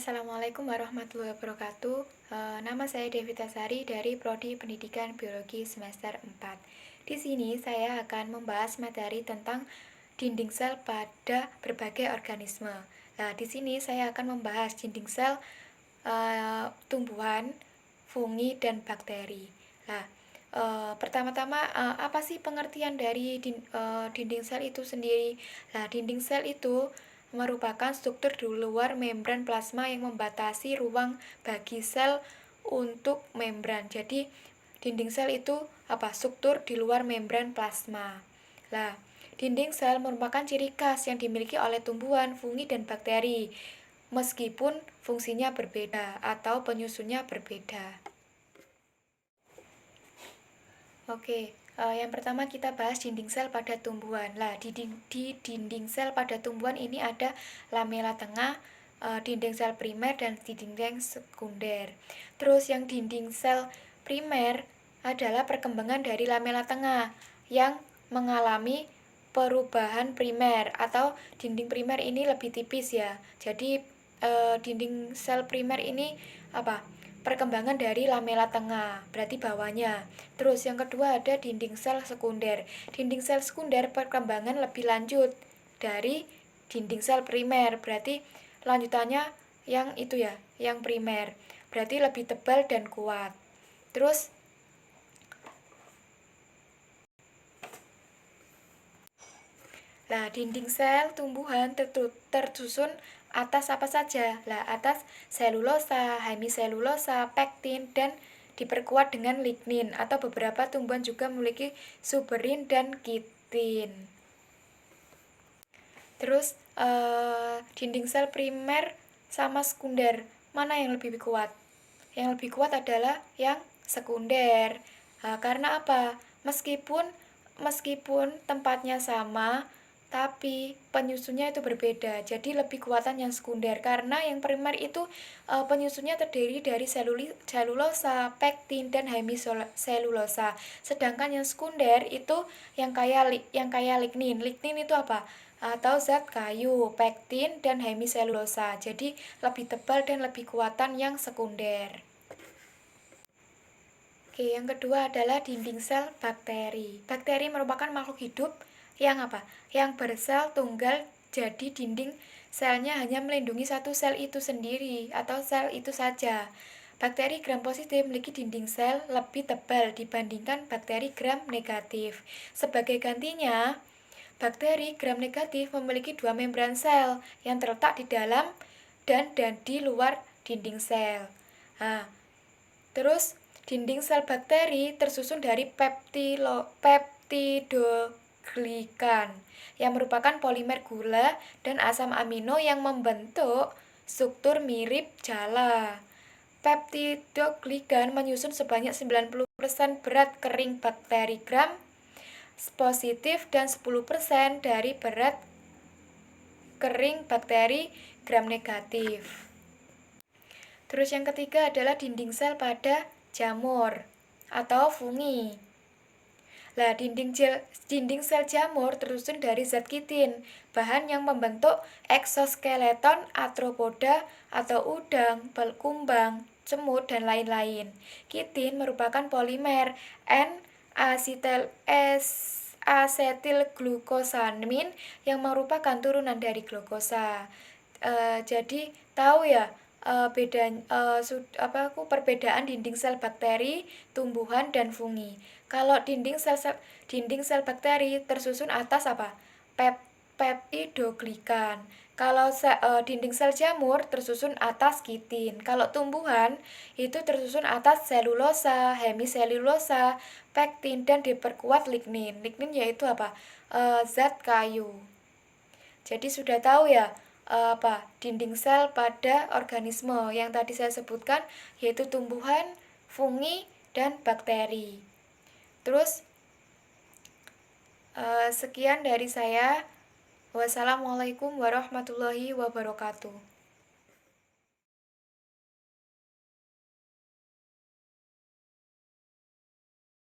Assalamualaikum warahmatullahi wabarakatuh. Nama saya Devita Sari dari Prodi Pendidikan Biologi semester 4. Di sini saya akan membahas materi tentang dinding sel pada berbagai organisme. Nah, di sini saya akan membahas dinding sel tumbuhan, fungi, dan bakteri. Nah, pertama-tama apa sih pengertian dari dinding sel itu sendiri? Nah, dinding sel itu merupakan struktur di luar membran plasma yang membatasi ruang bagi sel untuk membran. Jadi, dinding sel itu apa? Struktur di luar membran plasma. Nah, dinding sel merupakan ciri khas yang dimiliki oleh tumbuhan, fungi, dan bakteri, meskipun fungsinya berbeda atau penyusunnya berbeda. Oke, yang pertama kita bahas dinding sel pada tumbuhan. Lah, di dinding sel pada tumbuhan ini ada lamela tengah, dinding sel primer, dan dinding sekunder. Terus yang dinding sel primer adalah perkembangan dari lamela tengah yang mengalami perubahan primer, atau dinding primer ini lebih tipis ya. Jadi dinding sel primer ini apa? Perkembangan dari lamela tengah, berarti bawahnya. Terus yang kedua ada dinding sel sekunder. Dinding sel sekunder perkembangan lebih lanjut dari dinding sel primer, berarti lanjutannya yang itu ya, yang primer. Berarti lebih tebal dan kuat. Terus dinding sel tumbuhan tersusun atas apa saja? Atas selulosa, hemiselulosa, pektin, dan diperkuat dengan lignin, atau beberapa tumbuhan juga memiliki suberin dan kitin. Terus dinding sel primer sama sekunder, mana yang lebih kuat? Yang lebih kuat adalah yang sekunder. Karena apa? Meskipun tempatnya sama, tapi penyusunnya itu berbeda. Jadi lebih kuatan yang sekunder, karena yang primer itu penyusunnya terdiri dari selulosa, pektin, dan hemiselulosa. Sedangkan yang sekunder itu yang kaya lignin. Lignin itu apa? Atau zat kayu, pektin, dan hemiselulosa. Jadi lebih tebal dan lebih kuatan yang sekunder. Oke, yang kedua adalah dinding sel bakteri. Bakteri merupakan makhluk hidup yang apa? Yang bersel tunggal, jadi dinding selnya hanya melindungi satu sel itu sendiri atau sel itu saja. Bakteri gram positif memiliki dinding sel lebih tebal dibandingkan bakteri gram negatif. Sebagai gantinya, bakteri gram negatif memiliki dua membran sel yang terletak di dalam dan di luar dinding sel. Nah, terus dinding sel bakteri tersusun dari peptidoglikan yang merupakan polimer gula dan asam amino yang membentuk struktur mirip jala. Peptidoglikan menyusun sebanyak 90% berat kering bakteri gram positif dan 10% dari berat kering bakteri gram negatif. Terus yang ketiga adalah dinding sel pada jamur atau fungi. Dinding sel jamur tersusun dari zat kitin, bahan yang membentuk eksoskeleton arthropoda atau udang, kumbang, semut, dan lain-lain. Kitin merupakan polimer N-asetilglukosamin yang merupakan turunan dari glukosa. Jadi tahu ya perbedaan dinding sel bakteri, tumbuhan, dan fungi. Kalau dinding sel bakteri tersusun atas apa? Peptidoglikan. Kalau dinding sel jamur tersusun atas kitin. Kalau tumbuhan itu tersusun atas selulosa, hemiselulosa, pektin, dan diperkuat lignin. Lignin yaitu apa? Zat kayu. Jadi sudah tahu ya dinding sel pada organisme yang tadi saya sebutkan, yaitu tumbuhan, fungi, dan bakteri. Terus sekian dari saya. Wassalamualaikum warahmatullahi wabarakatuh.